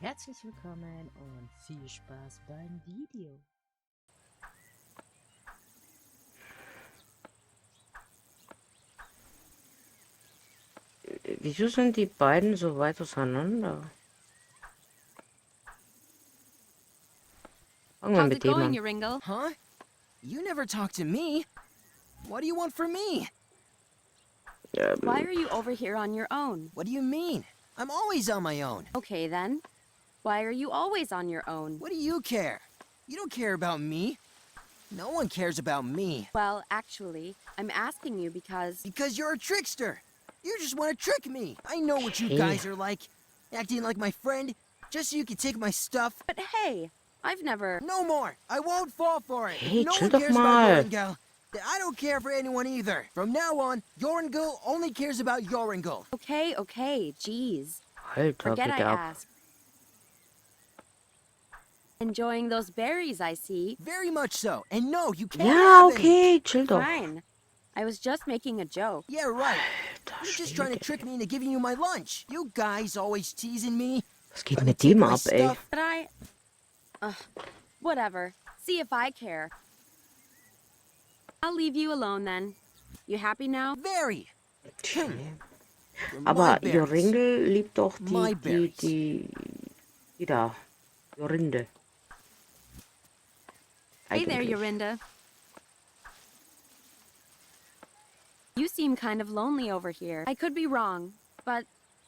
Herzlich willkommen und viel Spaß beim Video. Wieso sind die beiden so weit auseinander? Fangen wir How's mit it dem going, an. Yoringle? Huh? You never talk to me. What do you want from me? Why are you over here on your own? What do you mean? I'm always on my own. Okay then. Why are you always on your own? What do you care? You don't care about me. No one cares about me. Well, actually, I'm asking you because... Because you're a trickster. You just want to trick me. I know what you Hey. guys are like. Acting like my friend, just so you can take my stuff. But hey, I've never... No more. I won't fall for it. Hey, No chill one doch cares mal. about Yoringal. I don't care for anyone either. From now on, Yoringal only cares about Yoringal. Okay, jeez. Alter, Forget geht I der ab. asked. Enjoying those berries, I see. Very much so. And no, you can't Ja, have any. okay, chill doch. Fine. I was just making a joke. Yeah, right. Alter You're just trying to Schwede. trick me into giving you my lunch. You guys always teasing me. Was geht Trying mit to take dem my ab, ey? stuff. But I... whatever. See if I care. I'll leave you alone then. You happy now? Very. Tja. You're my Aber berries. Joringel liebt doch My berries. die da. Jorinde. Hey there, Eigentlich. Yorinda. You seem kind of lonely over here. I could be wrong, but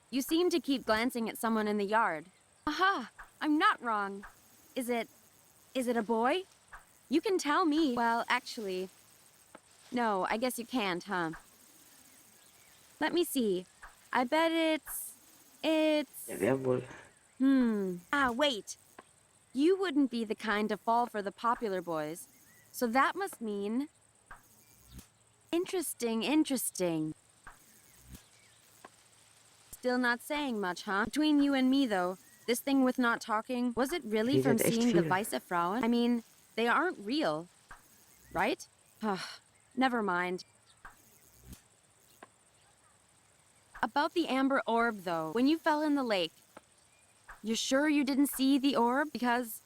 you seem to keep glancing at someone in the yard. Aha! I'm not wrong. Is it a boy? You can tell me. Well, actually... No, I guess you can't, huh? Let me see. I bet it's... Ja, wer wohl? Wait. You wouldn't be the kind to fall for the popular boys. So that must mean... Interesting. Still not saying much, huh? Between you and me, though, this thing with not talking, was it really Die from sind echt seeing the viel. Weiße Frauen? I mean, they aren't real, right? Never mind. About the amber orb, though, when you fell in the lake, you're sure you didn't see the orb? Because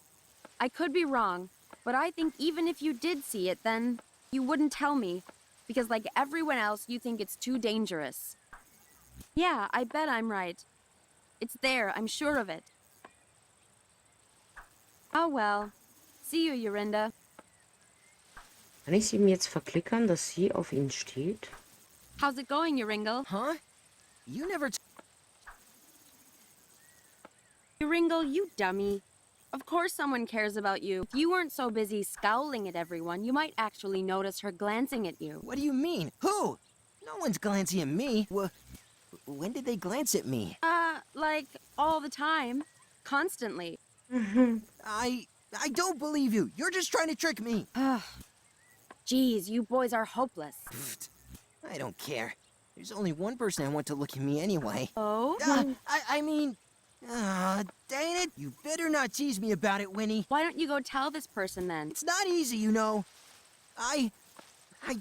I could be wrong, but I think even if you did see it, then you wouldn't tell me. Because like everyone else, you think it's too dangerous. Yeah, I bet I'm right. It's there, I'm sure of it. Oh well. See you, Yorinda. Kann ich sie mir jetzt verklickern, dass sie auf ihn steht? How's it going, Yoringle? Huh? You never... Yoringle, you dummy. Of course someone cares about you. If you weren't so busy scowling at everyone, you might actually notice her glancing at you. What do you mean? Who? No one's glancing at me. When did they glance at me? Like, all the time. Constantly. I don't believe you. You're just trying to trick me. Jeez, you boys are hopeless. Pfft. I don't care. There's only one person I want to look at me anyway. Oh? I mean... dang it. You better not tease me about it, Winnie. Why don't you go tell this person then? It's not easy, you know. I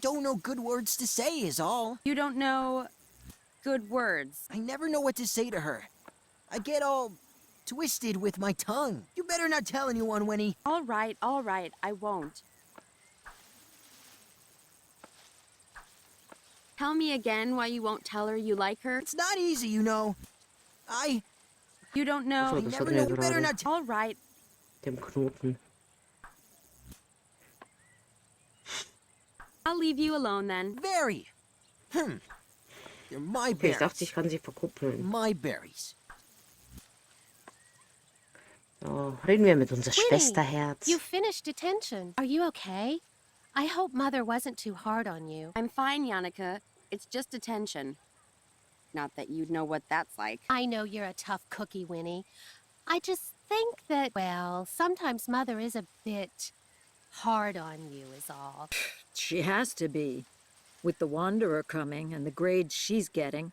don't know good words to say is all. You don't know good words. I never know what to say to her. I get all twisted with my tongue. You better not tell anyone, Winnie. All right, I won't. Tell me again why you won't tell her you like her. It's not easy, you know. You don't know. So, I das never hatten know. wir You better gerade. not tell. All right. Dem Knoten. I'll leave you alone then. Very. They're my Okay, ich berries. dachte, ich kann sie verkuppeln. My berries. So, reden wir mit unser Winnie, Schwesterherz. You finished detention. Are you okay? I hope Mother wasn't too hard on you. I'm fine, Yannicka. It's just detention. Not that you'd know what that's like. I know you're a tough cookie, Winnie. I just think that, well, sometimes Mother is a bit hard on you is all. She has to be, with the Wanderer coming and the grades she's getting.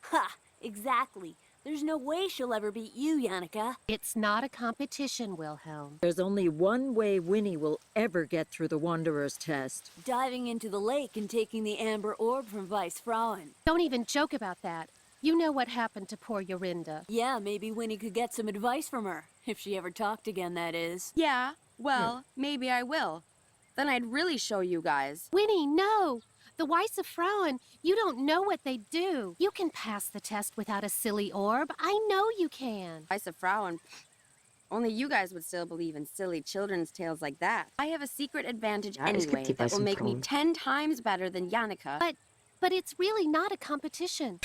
Ha! Exactly. There's no way she'll ever beat you, Yannicka. It's not a competition, Wilhelm. There's only one way Winnie will ever get through the Wanderer's test. Diving into the lake and taking the amber orb from Weiss Frauen. Don't even joke about that. You know what happened to poor Yorinda. Yeah, maybe Winnie could get some advice from her. If she ever talked again, that is. Yeah, well, maybe I will. Then I'd really show you guys. Winnie, no! The Weiße Frauen, you don't know what they do. You can pass the test without a silly orb. I know you can. Weiße Frauen. Only you guys would still believe in silly children's tales like that. I have a secret advantage Ja, es gibt anyway die that will weißen make me Frauen. 10 times better than Yannicka. But it's really not a competition.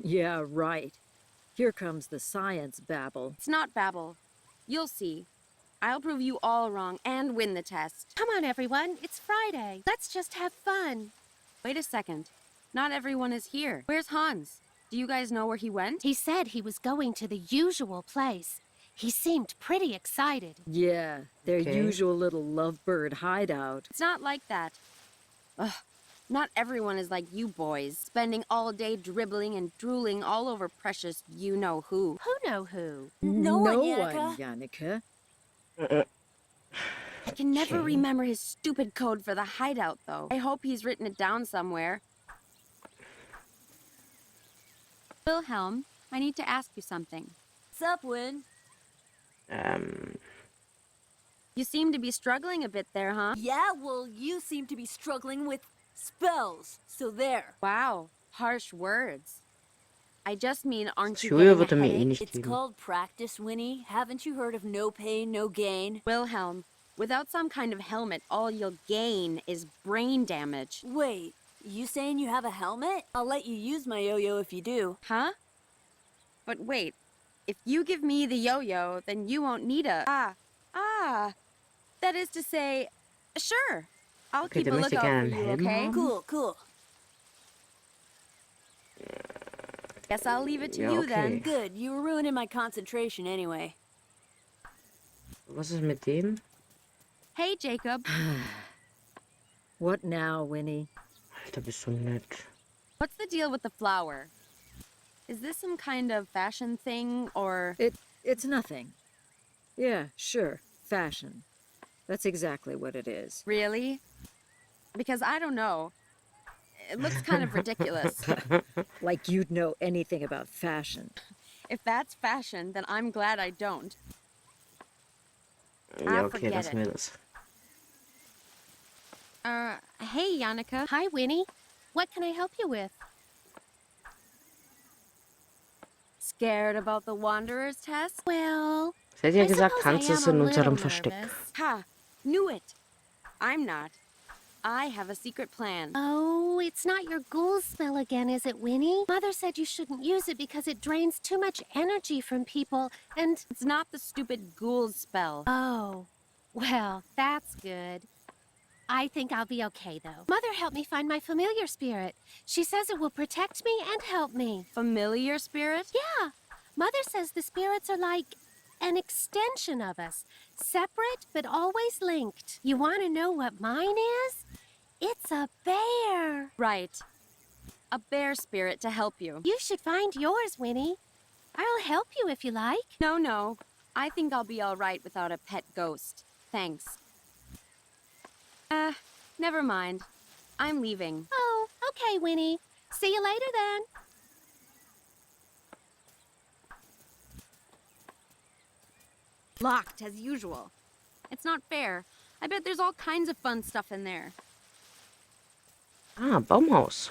Yeah, right. Here comes the science babble. It's not babble. You'll see. I'll prove you all wrong and win the test. Come on, everyone. It's Friday. Let's just have fun. Wait a second. Not everyone is here. Where's Hans? Do you guys know where he went? He said he was going to the usual place. He seemed pretty excited. Yeah, their Okay. usual little lovebird hideout. It's not like that. Ugh. Not everyone is like you boys, spending all day dribbling and drooling all over precious you-know-who. Who know who? No one, Yannicka. one, Yannicka. I can never Okay. remember his stupid code for the hideout, though. I hope he's written it down somewhere. Wilhelm, I need to ask you something. What's up, Win? You seem to be struggling a bit there, huh? Yeah, well, you seem to be struggling with spells. So there. Wow, harsh words. I just mean, aren't you Julia getting wird a er mir eh headache? nicht It's geben. called practice, Winnie. Haven't you heard of no pain, no gain? Wilhelm, without some kind of helmet, all you'll gain is brain damage. Wait, you saying you have a helmet? I'll let you use my yo-yo if you do. Huh? But wait, if you give me the yo-yo, then you won't need a... That is to say, sure. I'll Okay, keep a dann möchte ich lookout gerne for einen you, Helm okay? haben. Cool, cool. Guess I'll leave it to Ja, you okay. then. Good, you were ruining my concentration anyway. Was ist mit dem? Hey, Jacob. What now, Winnie? Alter, bist du nett. What's the deal with the flower? Is this some kind of fashion thing, or... It's nothing. Yeah, sure, fashion. That's exactly what it is. Really? Because I don't know. It looks kind of ridiculous. Like you'd know anything about fashion. If that's fashion, then I'm glad I don't. Ja, okay, forget lassen wir it. das. Hey, Yannicka. Hi, Winnie. What can I help you with? Scared about the Wanderer's test? Well, Sie hat ja I gesagt, suppose I Hans ist am in a unserem little Versteck. nervous. Ha! Knew it! I'm not. I have a secret plan. Oh, it's not your ghoul spell again, is it, Winnie? Mother said you shouldn't use it because it drains too much energy from people, and... It's not the stupid ghoul's spell. Oh, well, that's good. I think I'll be okay, though. Mother helped me find my familiar spirit. She says it will protect me and help me. Familiar spirit? Yeah, Mother says the spirits are like an extension of us, separate but always linked. You want to know what mine is? It's a bear. Right. A bear spirit to help you. You should find yours, Winnie. I'll help you if you like. No. I think I'll be all right without a pet ghost. Thanks. Never mind. I'm leaving. Oh, okay, Winnie. See you later then. Locked, as usual. It's not fair. I bet there's all kinds of fun stuff in there. Ah, Baumhaus.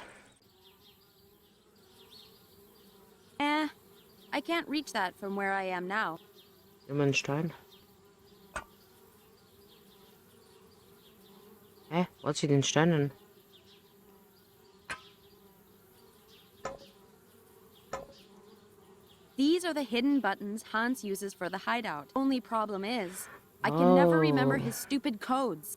I can't reach that from where I am now. Nimm einen Stein. Hä? Wo hat sie den Stein hin? These are the hidden buttons Hans uses for the hideout. Only problem is, I can never remember his stupid codes.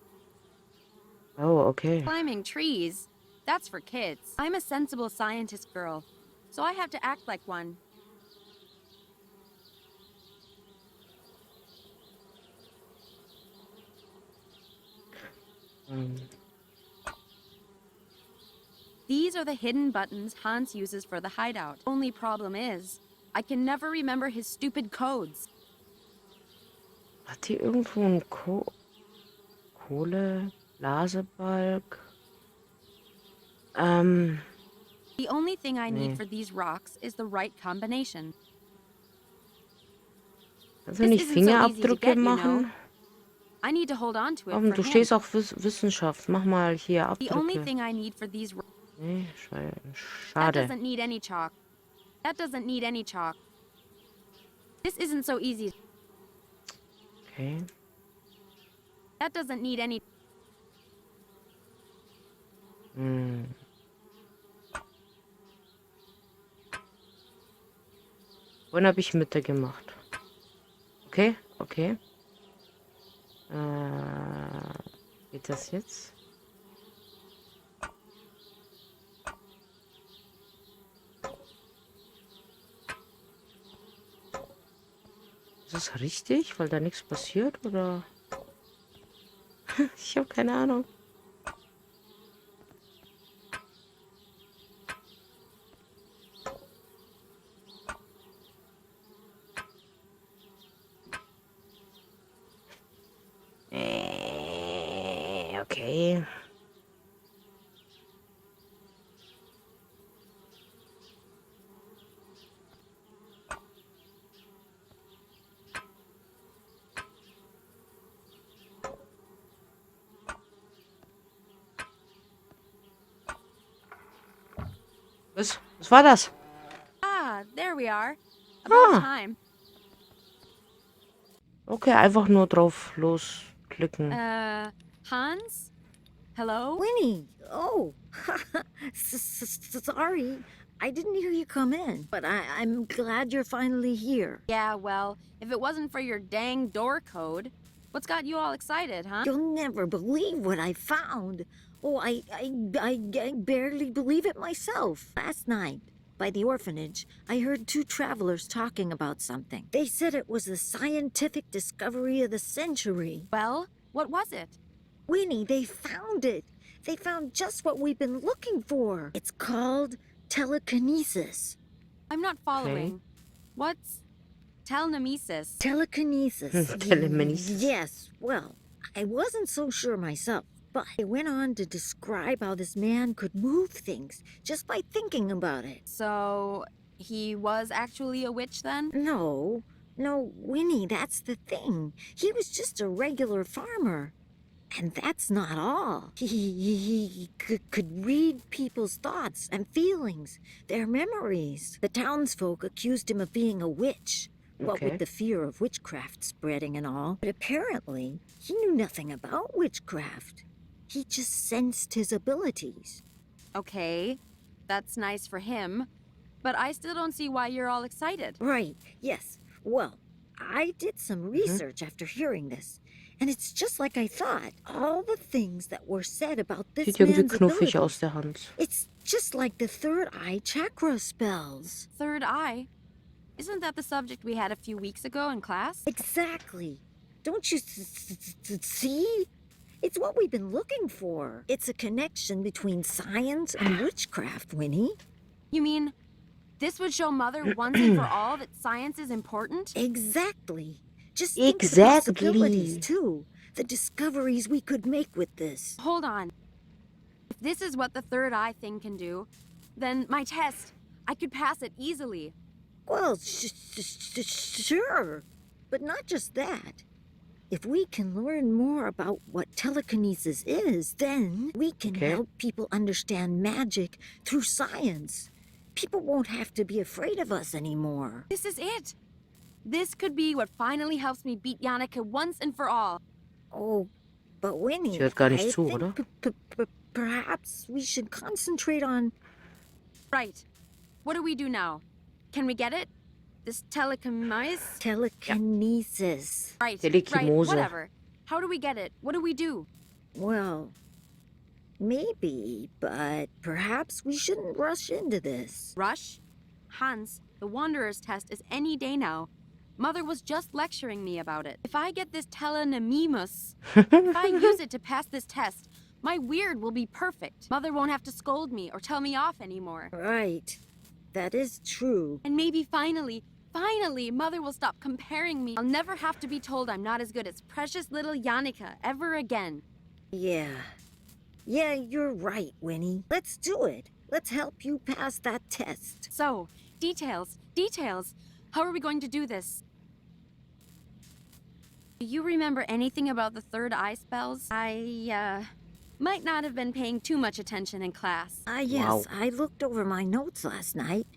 Oh, okay. Climbing trees, that's for kids. I'm a sensible scientist girl, so I have to act like one. These are the hidden buttons Hans uses for the hideout. Only problem is, I can never remember his stupid codes. Hat die irgendwo einen Kohle? Blasebalg? The only thing I Nee. need for these rocks is the right combination. Also nicht isn't so easy to Fingerabdrücke get, you know. machen. I need to hold on to it Warum? for Du him. stehst auch Wissenschaft. Mach mal hier The only Abdrücke. thing I need for these Nee, that schade. doesn't need any chalk. That doesn't need any chalk. This isn't so easy. Okay. That doesn't need any. Hm. Vorhin habe ich Mitte gemacht. Okay, okay. Geht das jetzt? Ist das richtig, weil da nichts passiert, oder? Ich habe keine Ahnung. Okay. Was war das? Ah, there we are. About time. Okay, einfach nur drauf losklicken. Hans? Hello? Winnie! Oh! Sorry. I didn't hear you come in, but I'm glad you're finally here. Yeah, well, if it wasn't for your dang door code, what's got you all excited, huh? You'll never believe what I found. Oh, I barely believe it myself. Last night, by the orphanage, I heard two travelers talking about something. They said it was the scientific discovery of the century. Well, what was it? Winnie, they found it. They found just what we've been looking for. It's called telekinesis. I'm not following. What's telekinesis? Telekinesis. Telekinesis. Yes, well, I wasn't so sure myself, but I went on to describe how this man could move things just by thinking about it. So, he was actually a witch then? No, Winnie, that's the thing. He was just a regular farmer. And that's not all. He could read people's thoughts and feelings, their memories. The townsfolk accused him of being a witch, what Okay. with the fear of witchcraft spreading and all. But apparently, he knew nothing about witchcraft. He just sensed his abilities. Okay, that's nice for him. But I still don't see why you're all excited. Right, yes. Well, I did some research after hearing this. And it's just like I thought. All the things that were said about this Sieht irgendwie man's knuffig abilities. aus der Hand. It's just like the third eye chakra spells. Third eye? Isn't that the subject we had a few weeks ago in class? Exactly. Don't you see? It's what we've been looking for. It's a connection between science and witchcraft, Winnie. You mean, this would show Mother once and for all that science is important? Exactly. Just think the Exactly. possibilities, too. The discoveries we could make with this. Hold on. If this is what the third eye thing can do, then my test, I could pass it easily. Well, sure. But not just that. If we can learn more about what telekinesis is, then we can Okay. help people understand magic through science. People won't have to be afraid of us anymore. This is it. This could be what finally helps me beat Janneke once and for all. Oh, but Winnie, Sie hört gar nicht I zu, think oder? perhaps we should concentrate on... Right. What do we do now? Can we get it? This telekinesis? telekinesis. Right, Telekinese. whatever. How do we get it? What do we do? Well, maybe, but perhaps we shouldn't rush into this. Rush? Hans, the Wanderer's test is any day now. Mother was just lecturing me about it. If I get this telekinesis, if I use it to pass this test, my weird will be perfect. Mother won't have to scold me or tell me off anymore. Right. That is true. And maybe finally, Mother will stop comparing me. I'll never have to be told I'm not as good as precious little Janneke ever again. Yeah. Yeah, you're right, Winnie. Let's do it. Let's help you pass that test. So, details. How are we going to do this? Do you remember anything about the third eye spells? I might not have been paying too much attention in class. Yes, Wow. I looked over my notes last night.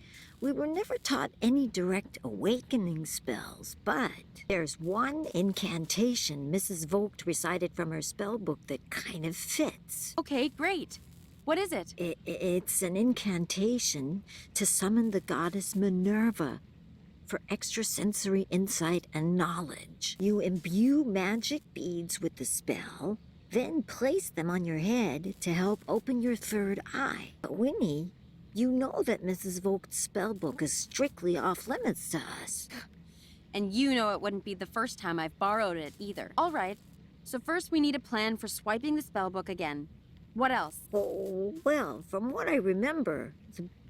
We were never taught any direct awakening spells, but there's one incantation Mrs. Vogt recited from her spell book that kind of fits. Okay, great. What is it? It's an incantation to summon the goddess Minerva for extrasensory insight and knowledge. You imbue magic beads with the spell, then place them on your head to help open your third eye. But Winnie, you know that Mrs. Vogt's spellbook is strictly off limits to us. And you know it wouldn't be the first time I've borrowed it either. All right. So first we need a plan for swiping the spellbook again. What else? Oh, well, from what I remember,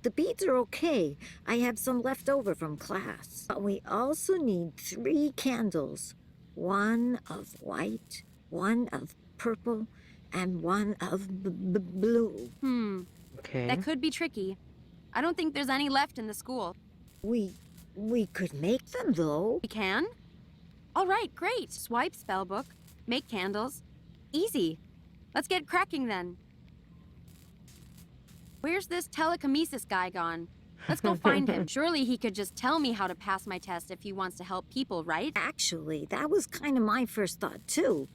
the beads are okay. I have some left over from class. But we also need 3 candles. One of white, one of purple, and one of blue. Okay. That could be tricky. I don't think there's any left in the school. We could make them, though. We can? All right, great. Swipe spellbook, make candles. Easy. Let's get cracking then. Where's this telekinesis guy gone? Let's go find him. Surely he could just tell me how to pass my test if he wants to help people, right? Actually, that was kind of my first thought, too.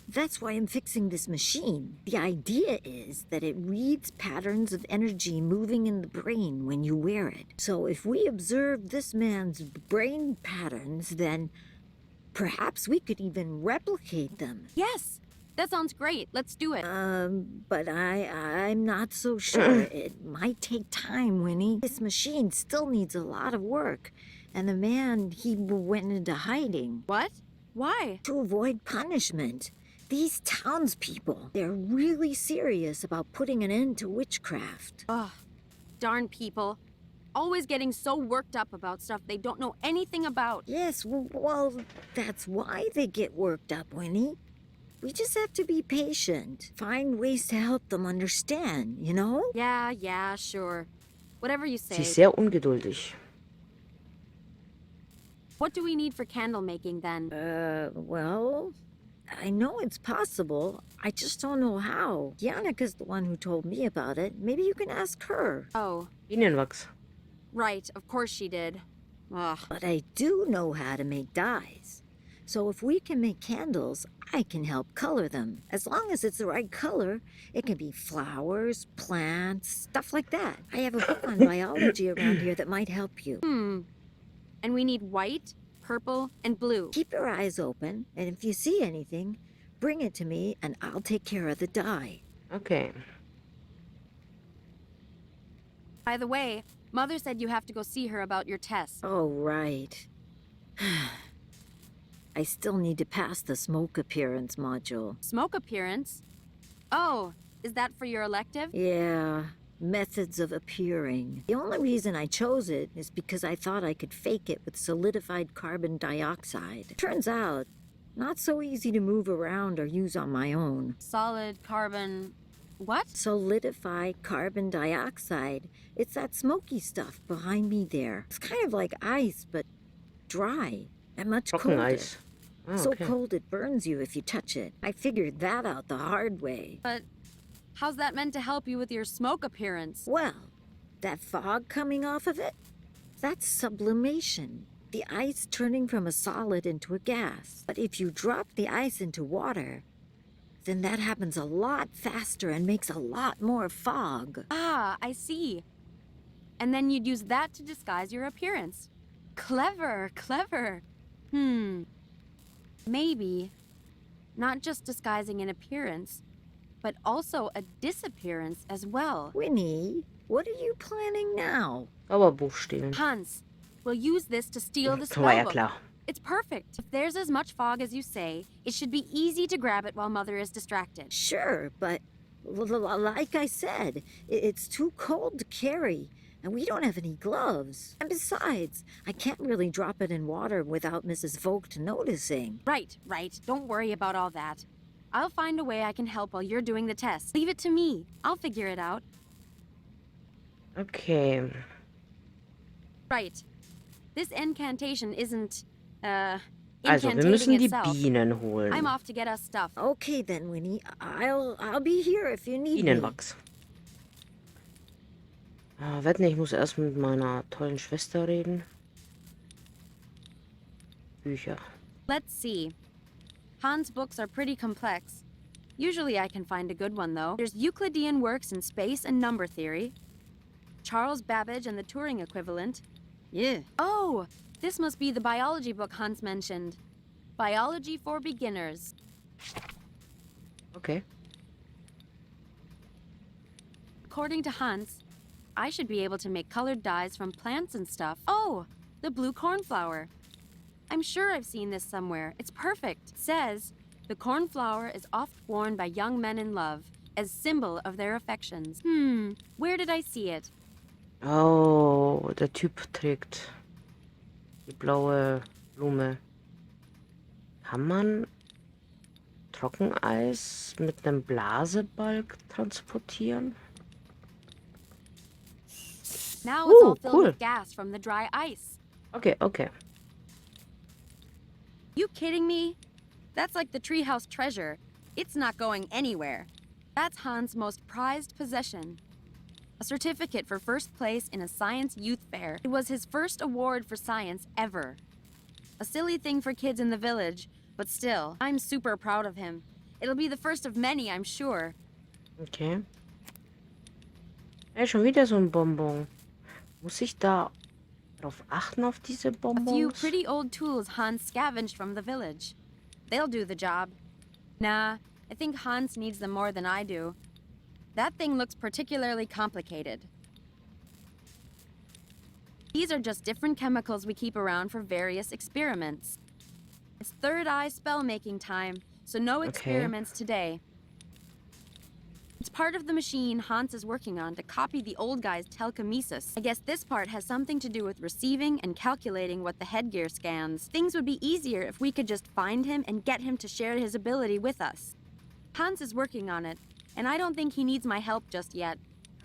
That's why I'm fixing this machine. The idea is that it reads patterns of energy moving in the brain when you wear it. So if we observe this man's brain patterns, then perhaps we could even replicate them. Yes, that sounds great. Let's do it. But I'm not so sure. It might take time, Winnie. This machine still needs a lot of work. And the man, he went into hiding. What? Why? To avoid punishment. These townspeople, they're really serious about putting an end to witchcraft. Ugh, darn people. Always getting so worked up about stuff they don't know anything about. Yes, well, that's why they get worked up, Winnie. We just have to be patient. Find ways to help them understand, you know? Yeah, sure. Whatever you Sie ist say. sehr ungeduldig. What do we need for candle making then? Well, I know it's possible. I just don't know how. Jannika's the one who told me about it. Maybe you can ask her. Oh, Bienenwachs. right. Of course she did. Ugh. But I do know how to make dyes. So if we can make candles, I can help color them. As long as it's the right color, it can be flowers, plants, stuff like that. I have a book on biology around here that might help you. And we need white, purple, and blue. Keep your eyes open, and if you see anything, bring it to me and I'll take care of the dye. Okay. By the way, Mother said you have to go see her about your test. Oh, right. I still need to pass the smoke appearance module. Smoke appearance? Oh, is that for your elective? Yeah, methods of appearing. The only reason I chose it is because I thought I could fake it with solidified carbon dioxide. Turns out, not so easy to move around or use on my own. Solid carbon... What? Solidify carbon dioxide. It's that smoky stuff behind me there. It's kind of like ice, but dry and much colder. Trockeneis. Ah, So okay. cold it burns you if you touch it. I figured that out the hard way. But how's that meant to help you with your smoke appearance? Well, that fog coming off of it, that's sublimation. The ice turning from a solid into a gas. But if you drop the ice into water, then that happens a lot faster and makes a lot more fog. Ah, I see. And then you'd use that to disguise your appearance. Clever. Maybe not just disguising an appearance, but also a disappearance as well. Winnie, what are you planning now? Zauberbuchstaben. Hans, we'll use this to steal the Das war ja spellbook. klar. It's perfect. If there's as much fog as you say, it should be easy to grab it while Mother is distracted. Sure, but like I said, it's too cold to carry, and we don't have any gloves. And besides, I can't really drop it in water without Mrs. Vogt noticing. Right. Don't worry about all that. I'll find a way I can help while you're doing the test. Leave it to me. I'll figure it out. Okay. Right. This incantation isn't, Also, wir incantating müssen die itself. Bienen I'm holen. off to get us stuff. Okay then, Winnie. I'll be here if you need me. Bienenwachs. Ah, wetten, ich muss erst mit meiner tollen Schwester reden. Bücher. Let's see. Hans' books are pretty complex. Usually I can find a good one, though. There's Euclidean works in space and number theory. Charles Babbage and the Turing equivalent. Yeah. Oh, this must be the biology book Hans mentioned. Biology for Beginners. Okay. According to Hans, I should be able to make colored dyes from plants and stuff. Oh, the blue cornflower. I'm sure I've seen this somewhere. It's perfect. It says, the cornflower is oft worn by young men in love as symbol of their affections. Where did I see it? Oh, der Typ trägt die blaue Blume. Kann man Trockeneis mit einem Blasebalg transportieren? Now it's all filled cool. with gas from the dry ice. Okay, okay. You kidding me? That's like the treehouse treasure. It's not going anywhere. That's Hans' most prized possession. A certificate for first place in a science youth fair. It was his first award for science ever. A silly thing for kids in the village, but still, I'm super proud of him. It'll be the first of many, I'm sure. Okay. Ey, schon wieder so ein Bonbon. Muss ich da drauf achten auf diese A few Bonbons? pretty old tools Hans scavenged from the village. They'll do the job. Nah, I think Hans needs them more than I do. That thing looks particularly complicated. These are just different chemicals we keep around for various experiments. It's third eye spell-making time, so no experiments today. It's part of the machine Hans is working on to copy the old guy's telekinesis. I guess this part has something to do with receiving and calculating what the headgear scans. Things would be easier if we could just find him and get him to share his ability with us. Hans is working on it, and I don't think he needs my help just yet.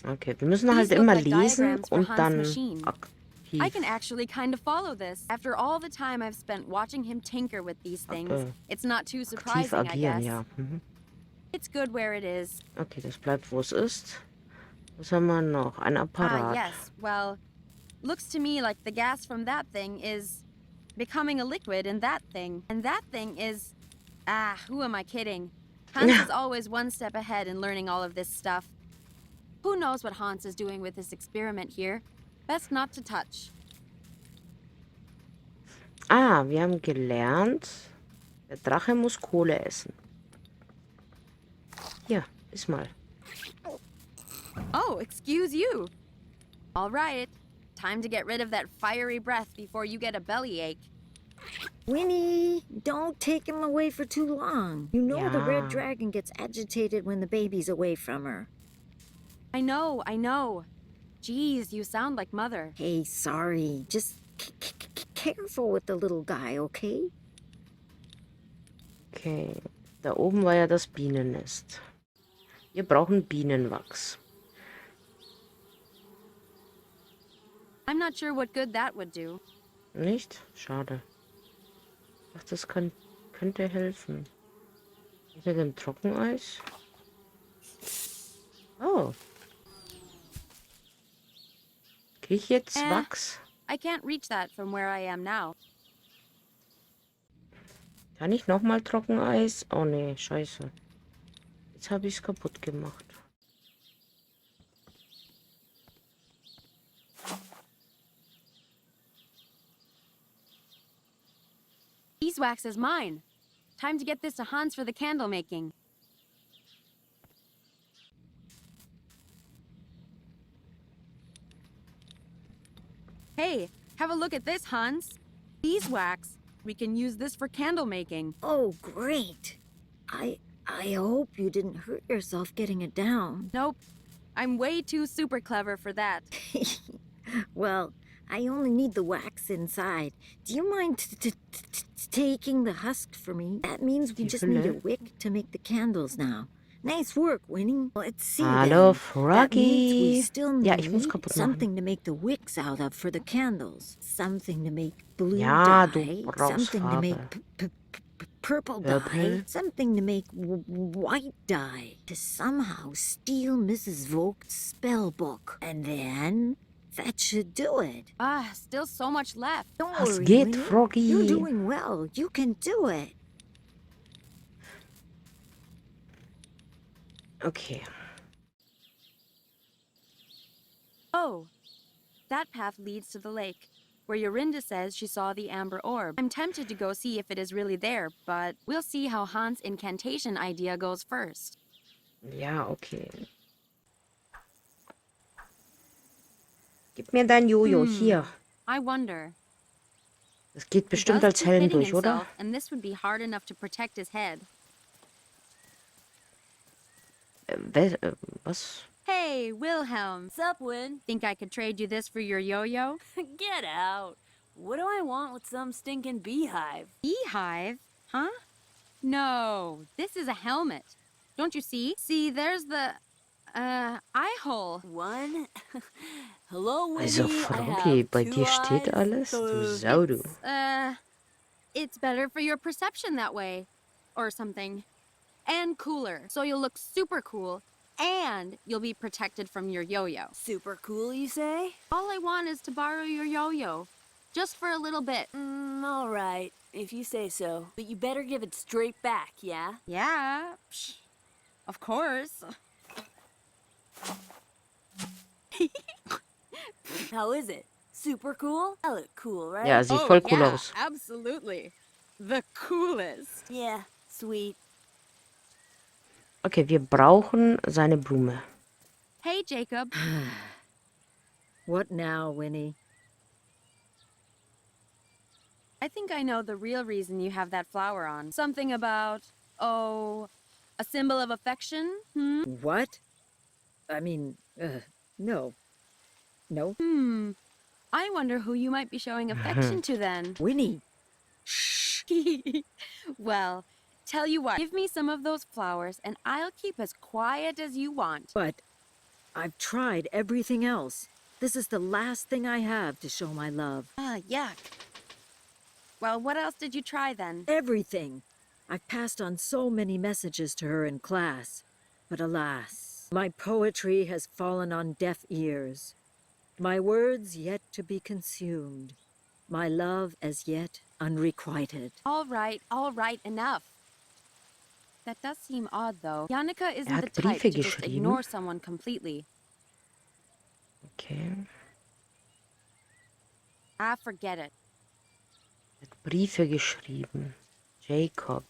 Okay, wir müssen halt These look immer like lesen diagrams for und Hans' dann machine. aktiv. I can actually kind of follow this. After all the time I've spent watching him tinker with these things, it's not too Aktiv surprising, I agieren, guess. ja. Mhm. It's good where it is. Okay, das bleibt, wo es ist. Was haben wir noch? Ein Apparat. Yes. Well, looks to me like the gas from that thing is becoming a liquid in that thing. And that thing is... who am I kidding? Hans is always one step ahead in learning all of this stuff. Who knows what Hans is doing with this experiment here? Best not to touch. Wir haben gelernt, der Drache muss Kohle essen. Hier, iss mal. Oh, excuse you. All right. Time to get rid of that fiery breath before you get a bellyache. Winnie, don't take him away for too long. You know the Yeah. red dragon gets agitated when the baby's away from her. I know. Geez, you sound like Mother. Hey, sorry. Just careful with the little guy, okay? Okay, da oben war ja das Bienennest. Wir brauchen Bienenwachs. I'm not sure what good that would do. Nicht? Schade. Ich dachte, das könnte helfen. Mit dem Trockeneis? Oh. Krieg ich jetzt Wachs? I can't reach that from where I am now. Kann ich nochmal Trockeneis? Oh nee, scheiße. Jetzt habe ich es kaputt gemacht. Beeswax is mine. Time to get this to Hans for the candle making. Hey, have a look at this, Hans. Beeswax. We can use this for candle making. Oh, great. I hope you didn't hurt yourself getting it down. Nope. I'm way too super clever for that. Well, I only need the wax inside. Do you mind taking the husk for me? That means we just need a wick to make the candles now. Nice work, Winnie. Let's see Hallo, then. That means we Froggy. still Ja, ich muss need kaputt machen. something to make the wicks out of for the candles. Something to make blue Ja, du dye. brauchst Something to make Farbe. purple dye. Something to make white dye. To somehow steal Mrs. Vogt's spell book. And then that should do it. Ah, still so much left. Don't Was worry, geht, Winnie. Froggy? You're doing well. You can do it. Okay. Oh, that path leads to the lake, where Yorinda says she saw the amber orb. I'm tempted to go see if it is really there, but we'll see how Hans' incantation idea goes first. Ja, okay. Gib mir dein Jojo, hier. I wonder. Das geht He bestimmt does als keep Helm hitting durch, oder? himself, and this would be hard enough to protect his head. Was? Hey, Wilhelm. Sup, Win? Think I could trade you this for your yo-yo? Get out. What do I want with some stinking beehive? Beehive? Huh? No, this is a helmet. Don't you see? See, there's the, eye hole. One? Hello, Winnie. Also, Froggy, bei dir steht alles? Du Sau, du. It's better for your perception that way. Or something. And cooler. So you'll look super cool. And you'll be protected from your yo-yo. Super cool, you say? All I want is to borrow your yo-yo. Just for a little bit. All right, if you say so. But you better give it straight back, yeah? Yeah. Psh, of course. How is it? Super cool? I look cool, right? Ja, sieht voll cool yeah, aus. Absolutely. The coolest. Yeah, sweet. Okay, wir brauchen seine Blume. Hey, Jacob. What now, Winnie? I think I know the real reason you have that flower on. Something about, oh, a symbol of affection? What? I mean, no. No. I wonder who you might be showing affection to then. Winnie. Shh. Well, tell you what, give me some of those flowers and I'll keep as quiet as you want. But I've tried everything else. This is the last thing I have to show my love. Ah, yuck. Well, what else did you try then? Everything. I've passed on so many messages to her in class. But alas, my poetry has fallen on deaf ears. My words yet to be consumed. My love as yet unrequited. All right, enough. That does seem odd, though. Jannika isn't hat the type to Briefe just geschrieben. ignore someone completely. Okay. Ah, forget it. Er hat Briefe geschrieben. Jacob.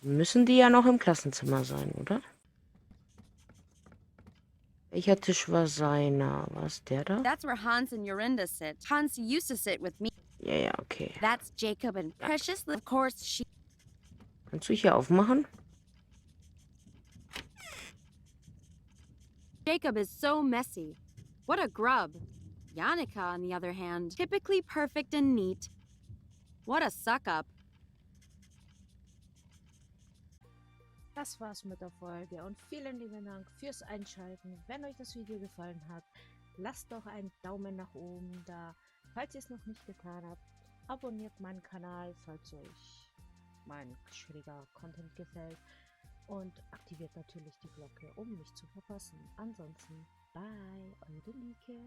Müssen die ja noch im Klassenzimmer sein, oder? Welcher Tisch war seiner? War es der da? That's where Hans and Yorinda sit. Hans used to sit with me. Ja, okay. That's Jacob and Precious. Of course, she... Kannst du hier aufmachen? Jacob is so messy. What a grub. Jannika, on the other hand, typically perfect and neat. What a suck-up. Das war's mit der Folge und vielen lieben Dank fürs Einschalten. Wenn euch das Video gefallen hat, lasst doch einen Daumen nach oben da. Falls ihr es noch nicht getan habt, abonniert meinen Kanal, falls euch mein schräger Content gefällt. Und aktiviert natürlich die Glocke, um nichts zu verpassen. Ansonsten, bye, eure Lieke.